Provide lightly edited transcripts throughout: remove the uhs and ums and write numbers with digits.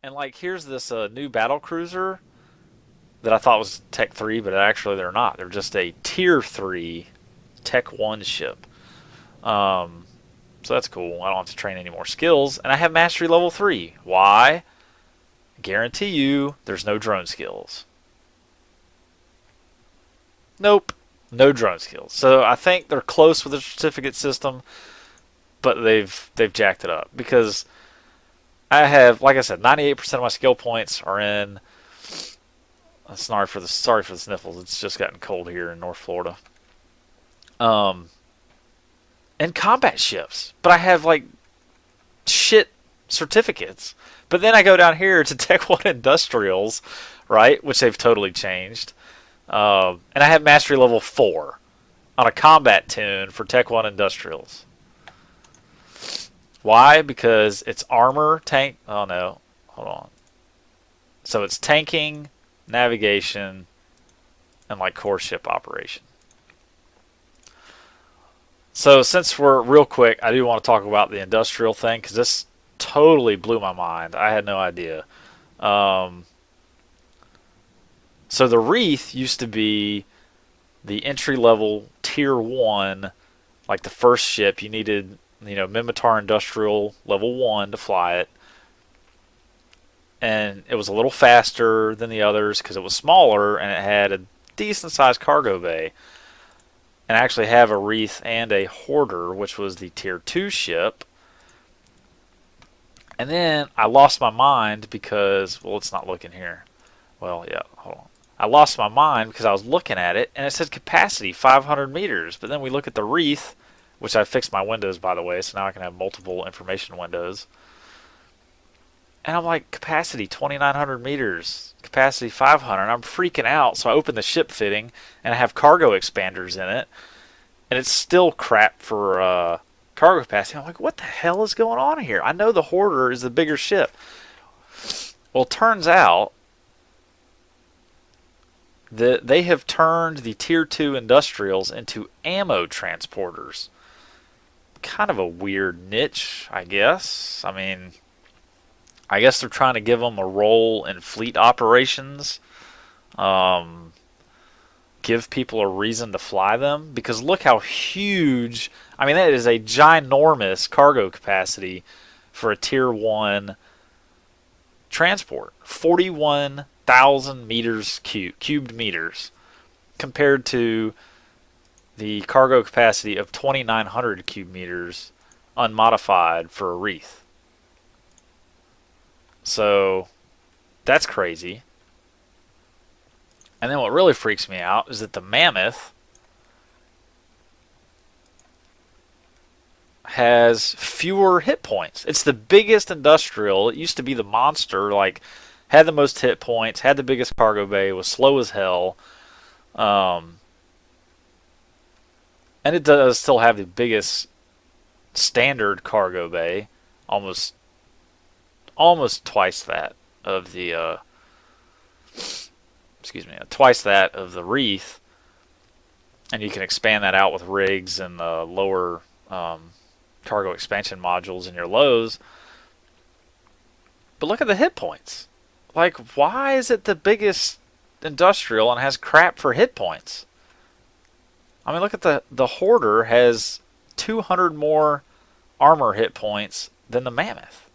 And like, here's this new battle cruiser that I thought was Tech 3, but actually they're not. They're just a Tier 3 Tech 1 ship. Um, so that's cool. I don't have to train any more skills, and I have Mastery Level 3. Why? Guarantee you, there's no drone skills. Nope, no drone skills. So I think they're close with the certificate system, but they've jacked it up because I have, like I said, 98% of my skill points are in. Sorry for the sniffles. It's just gotten cold here in North Florida. Um, and combat ships, but I have like shit certificates. But then I go down here to Tech One Industrials, right, which they've totally changed, and I have Mastery Level 4 on a combat tune for Tech One Industrials. Why? Because it's armor, tank. Oh no, hold on. So it's tanking, navigation, and like core ship operation. So since we're real quick, I do want to talk about the industrial thing because this totally blew my mind. I had no idea. Um, so the Wreath used to be the entry level tier one, like the first ship. You needed, Mimitar Industrial level 1 to fly it, and it was a little faster than the others because it was smaller and it had a decent sized cargo bay. And I actually have a Wreath and a Hoarder, which was the tier 2 ship. And then I lost my mind because, well, it's not looking here. Well, yeah, hold on. I lost my mind because I was looking at it and it said capacity 500 meters. But then we look at the Wreath, which I fixed my windows, by the way, so now I can have multiple information windows. And I'm like, capacity 2,900 meters, capacity 500. I'm freaking out. So I open the ship fitting and I have cargo expanders in it. And it's still crap for cargo capacity. I'm like, what the hell is going on here? I know the Hoarder is the bigger ship. Well, it turns out that they have turned the Tier 2 industrials into ammo transporters. Kind of a weird niche, I guess. I mean, I guess they're trying to give them a role in fleet operations. Um, give people a reason to fly them because look how huge. I mean, that is a ginormous cargo capacity for a tier 1 transport. 41,000 meters cubed meters compared to the cargo capacity of 2,900 cube meters unmodified for a Wreath. So that's crazy. And then what really freaks me out is that the Mammoth has fewer hit points. It's the biggest industrial. It used to be the monster, like had the most hit points, had the biggest cargo bay, was slow as hell, um, and it does still have the biggest standard cargo bay, almost almost twice that of the twice that of the Wreath, and you can expand that out with rigs and the lower cargo expansion modules in your lows. But look at the hit points. Like, why is it the biggest industrial and has crap for hit points? I mean, look at the Hoarder has 200 more armor hit points than the Mammoth,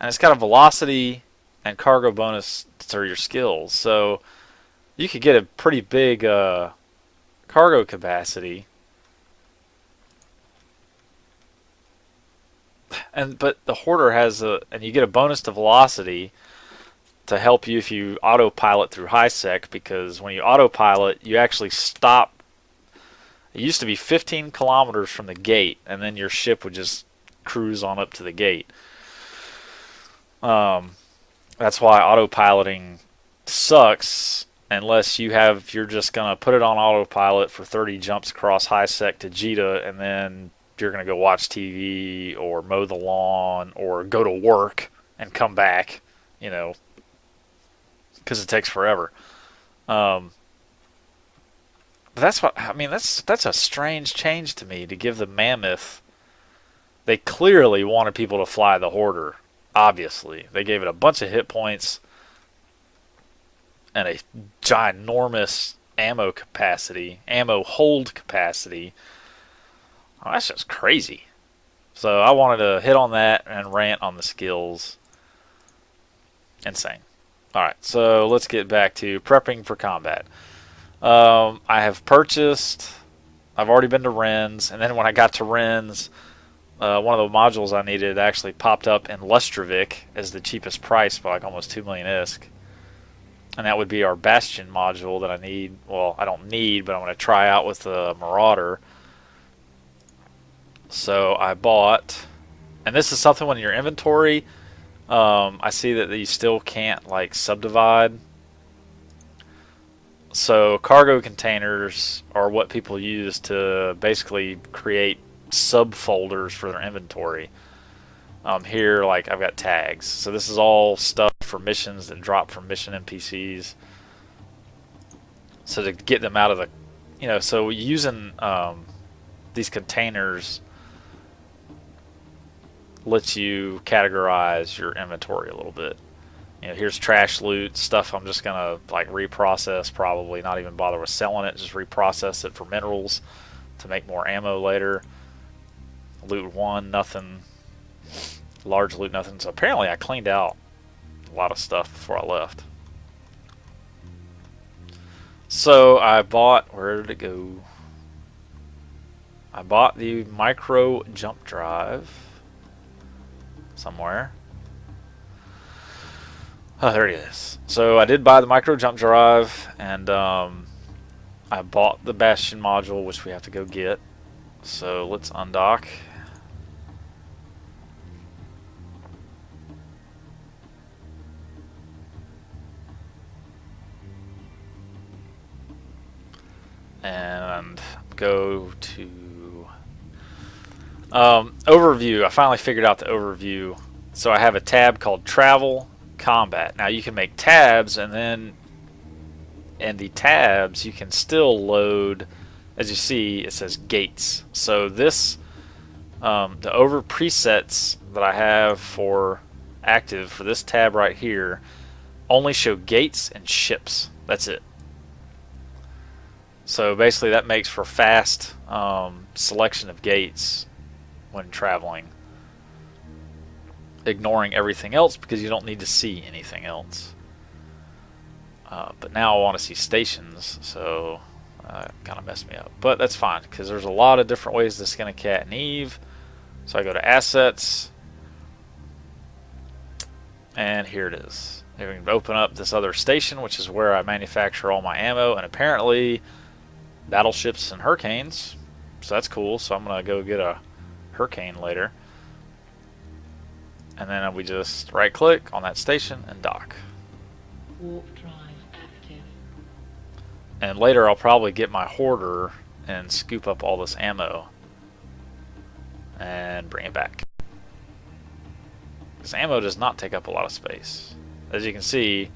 and it's got a velocity and cargo bonus to your skills. So you could get a pretty big cargo capacity, but the Hoarder has and you get a bonus to velocity to help you if you autopilot through high sec, because when you autopilot, you actually stop. It used to be 15 kilometers from the gate, and then your ship would just cruise on up to the gate. Um, that's why autopiloting sucks unless you're just gonna put it on autopilot for 30 jumps across high sec to Jita, and then you're gonna go watch TV or mow the lawn or go to work and come back, you know, because it takes forever. Um, but that's what I mean. That's a strange change to me to give the Mammoth They clearly wanted people to fly the Hoarder. Obviously, they gave it a bunch of hit points and a ginormous ammo hold capacity. Oh, that's just crazy. So I wanted to hit on that and rant on the skills. Insane. Alright, so let's get back to prepping for combat. I have purchased, I've already been to Ren's, and then when I got to Ren's, one of the modules I needed actually popped up in Lustravik as the cheapest price by like almost 2 million ISK. And that would be our Bastion module that I need. Well, I don't need, but I'm going to try out with the Marauder. So I bought, and this is something when in your inventory, I see that you still can't like subdivide. So cargo containers are what people use to basically create subfolders for their inventory. Here, like I've got tags. So this is all stuff for missions that drop from mission NPCs. So to get them out of the, so using these containers lets you categorize your inventory a little bit. Here's trash loot stuff. I'm just gonna like reprocess, probably not even bother with selling it. Just reprocess it for minerals to make more ammo later. Loot 1, nothing. Large loot, nothing. So apparently I cleaned out a lot of stuff before I left. So I bought, where did it go? I bought the micro jump drive somewhere. Oh, there it is. So I did buy the micro jump drive, and I bought the Bastion module, which we have to go get. So let's undock. And go to overview. I finally figured out the overview. So I have a tab called Travel Combat. Now you can make tabs, and then in the tabs you can still load, as you see it says gates. So this the over presets that I have for active for this tab right here only show gates and ships. That's it. So basically that makes for fast selection of gates when traveling, ignoring everything else because you don't need to see anything else. But now I want to see stations, so kind of messed me up. But that's fine because there's a lot of different ways to skin a cat and Eve. So I go to Assets, and here it is. Here we can open up this other station, which is where I manufacture all my ammo, and apparently battleships and hurricanes. So that's cool. So I'm gonna go get a hurricane later, and then we just right click on that station and dock. Warp drive active. And later I'll probably get my hoarder and scoop up all this ammo and bring it back. This ammo does not take up a lot of space, as you can see.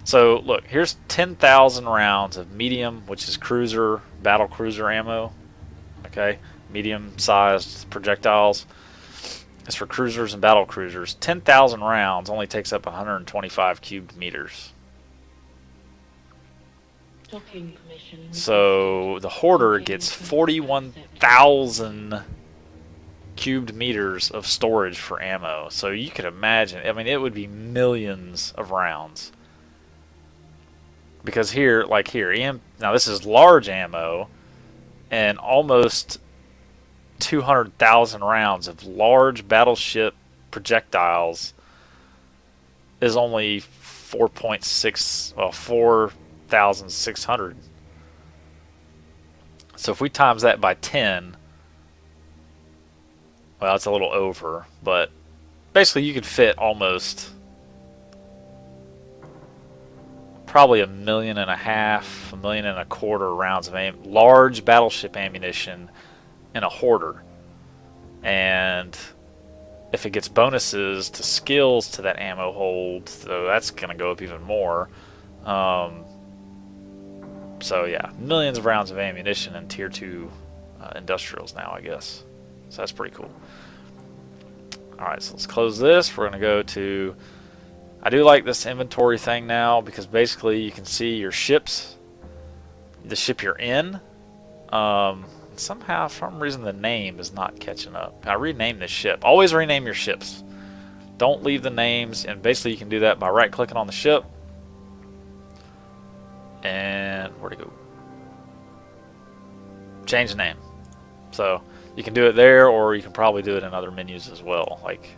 So look, here's 10,000 rounds of medium, which is cruiser, battle cruiser ammo. Okay, medium-sized projectiles. It's for cruisers and battle cruisers. 10,000 rounds only takes up 125 cubed meters. Docking permission. So the hoarder gets 41,000 cubed meters of storage for ammo. So you could imagine, I mean, it would be millions of rounds. Because here, like here, now this is large ammo, and almost 200,000 rounds of large battleship projectiles is only 4,600. So if we times that by 10, well, it's a little over, but basically you could fit almost probably 1.5 million, 1.25 million rounds of large battleship ammunition in a hoarder. And if it gets bonuses to skills to that ammo hold, so that's going to go up even more. So yeah, millions of rounds of ammunition in tier 2 industrials now, I guess. So that's pretty cool. Alright, so let's close this. We're going to go to... I do like this inventory thing now because basically you can see your ships, the ship you're in. Somehow, for some reason, the name is not catching up. I renamed this ship. Always rename your ships. Don't leave the names, and basically you can do that by right-clicking on the ship. And where'd it go? Change the name. So you can do it there, or you can probably do it in other menus as well. Like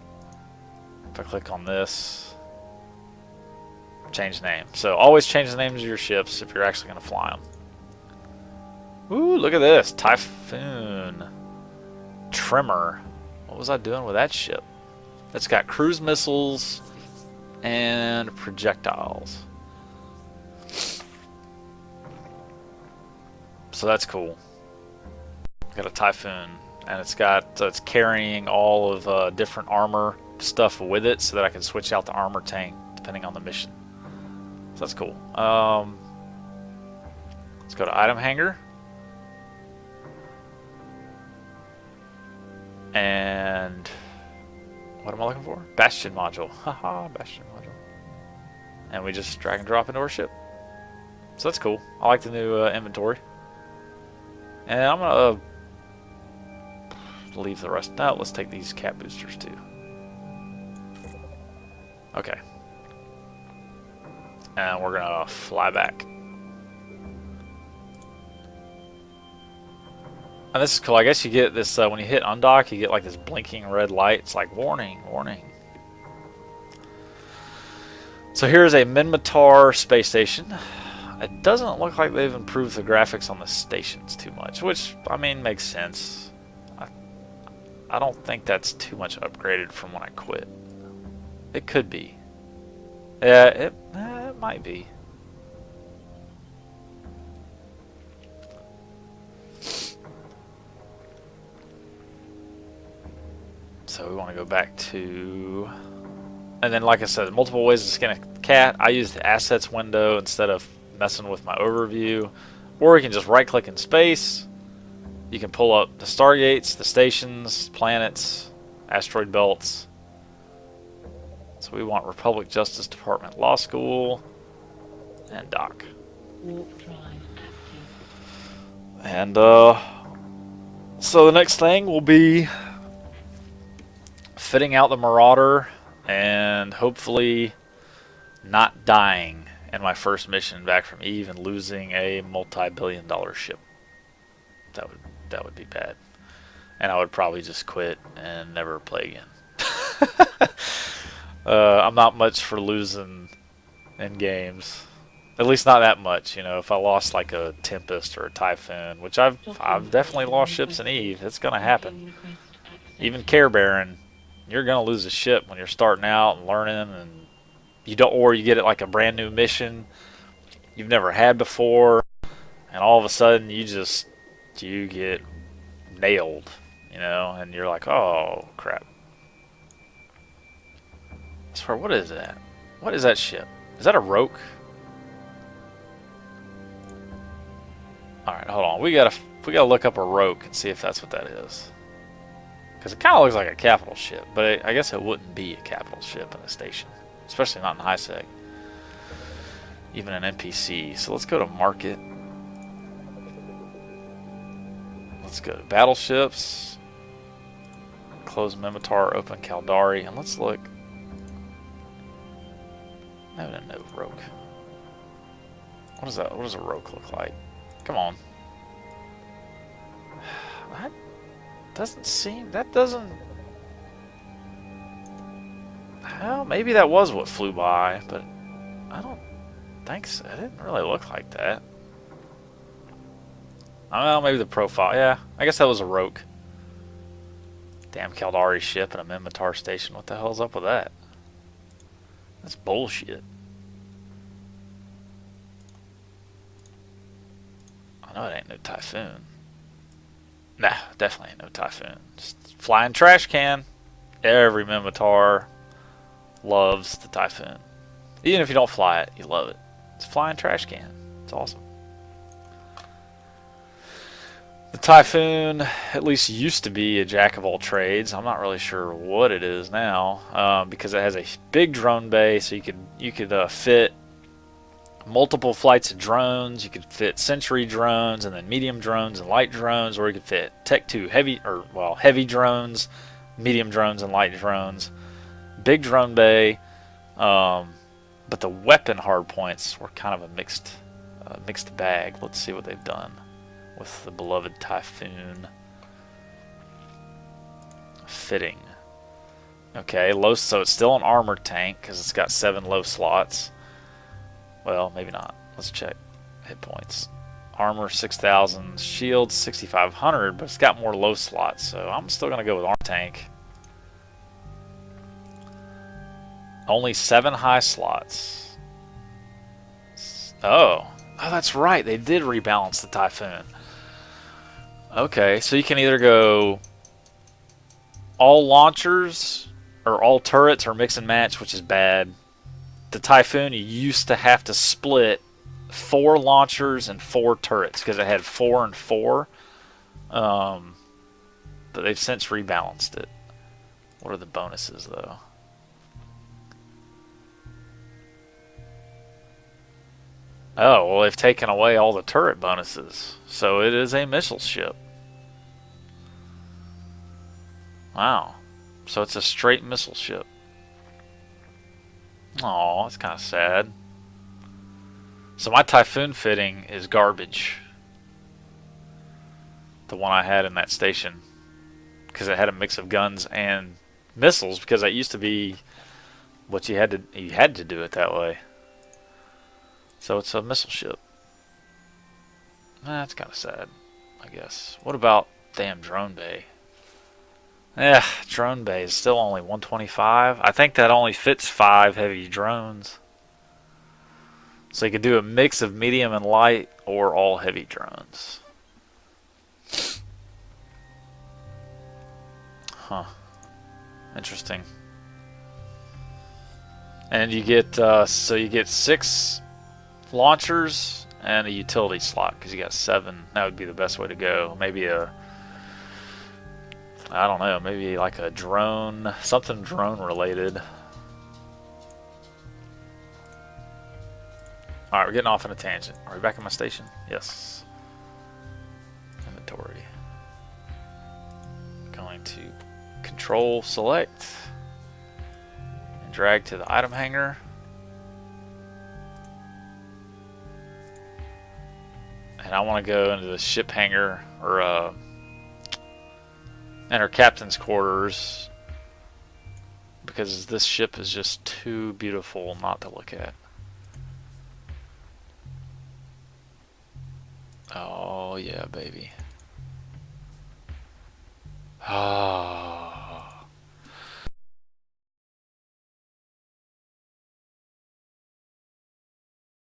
if I click on this, change name. So always change the names of your ships if you're actually going to fly them. Ooh, look at this. Typhoon. Trimmer. What was I doing with that ship? It's got cruise missiles and projectiles. So that's cool. Got a Typhoon, and it's carrying all of different armor stuff with it, so that I can switch out the armor tank depending on the mission. So that's cool. Let's go to item hanger, and what am I looking for? Bastion module. Haha, Bastion module. And we just drag and drop into our ship. So that's cool. I like the new inventory. And I'm gonna leave the rest out. Let's take these cat boosters too. Okay. And we're gonna fly back. And this is cool. I guess you get this when you hit undock, you get like this blinking red light. It's like warning, warning. So here's a Minmatar space station. It doesn't look like they've improved the graphics on the stations too much, which, I mean, makes sense. I don't think that's too much upgraded from when I quit. It could be. Yeah, it might be. So we want to go back to... And then, like I said, multiple ways to skin a cat. I use the assets window instead of messing with my overview. Or you can just right-click in space. You can pull up the stargates, the stations, planets, asteroid belts. So we want Republic Justice Department Law School and dock. Warp drive active. And so the next thing will be fitting out the Marauder and hopefully not dying in my first mission back from Eve and losing a multi-billion-dollar ship. That would be bad. And I would probably just quit and never play again. I'm not much for losing in games. At least not that much, you know. If I lost like a Tempest or a Typhoon, which I've definitely lost ships in Eve, it's gonna happen. Even Care Baron, you're gonna lose a ship when you're starting out and learning, and you don't, or you get it like a brand new mission you've never had before, and all of a sudden you get nailed, you know, and you're like, oh crap. I swear, what is that? What is that ship? Is that a Roke? Alright, hold on. We gotta look up a Roke and see if that's what that is. Because it kind of looks like a capital ship, but I guess it wouldn't be a capital ship in a station. Especially not in high sec. Even an NPC. So let's go to market. Let's go to battleships. Close Minmatar, open Caldari, and let's look. No, Roke. What is that? What does a Roke look like? Come on. That doesn't seem... That doesn't... Well, maybe that was what flew by, but I don't think so. It didn't really look like that. I don't know, maybe the profile. Yeah, I guess that was a Roke. Damn Caldari ship and a Minmatar station. What the hell's up with that? That's bullshit. I know it ain't no Typhoon. Nah, definitely ain't no Typhoon. Just flying trash can. Every Minmatar loves the Typhoon. Even if you don't fly it, you love it. It's a flying trash can. It's awesome. The Typhoon at least used to be a jack of all trades. I'm not really sure what it is now, because it has a big drone bay, so you could fit multiple flights of drones. You could fit sentry drones and then medium drones and light drones, or you could fit Tech 2 heavy drones, medium drones and light drones. Big drone bay, but the weapon hardpoints were kind of a mixed bag. Let's see what they've done with the beloved Typhoon. Fitting. Okay, low. So it's still an armored tank because it's got 7 low slots. Well, maybe not. Let's check hit points. Armor 6,000, shield 6,500, but it's got more low slots, so I'm still gonna go with armor tank. Only 7 high slots. Oh, that's right. They did rebalance the Typhoon. Okay, so you can either go all launchers or all turrets or mix and match, which is bad. The Typhoon, you used to have to split 4 launchers and 4 turrets because it had 4 and 4. But they've since rebalanced it. What are the bonuses, though? Oh, well, they've taken away all the turret bonuses. So it is a missile ship. Wow. So it's a straight missile ship. Aw, that's kind of sad. So my Typhoon fitting is garbage. The one I had in that station. Because it had a mix of guns and missiles, because that used to be what you had to do it that way. So it's a missile ship. That's kind of sad, I guess. What about damn drone bay? Yeah, drone bay is still only 125. I think that only fits 5 heavy drones. So you could do a mix of medium and light or all heavy drones. Huh. Interesting. And you get so you get 6 launchers and a utility slot because you got 7. That would be the best way to go. Maybe I don't know, maybe like a drone, something drone related. Alright, we're getting off on a tangent. Are we back at my station? Yes. Inventory. Going to control select and drag to the item hanger. And I want to go into the ship hangar or enter captain's quarters because this ship is just too beautiful not to look at. Oh yeah, baby. Ah.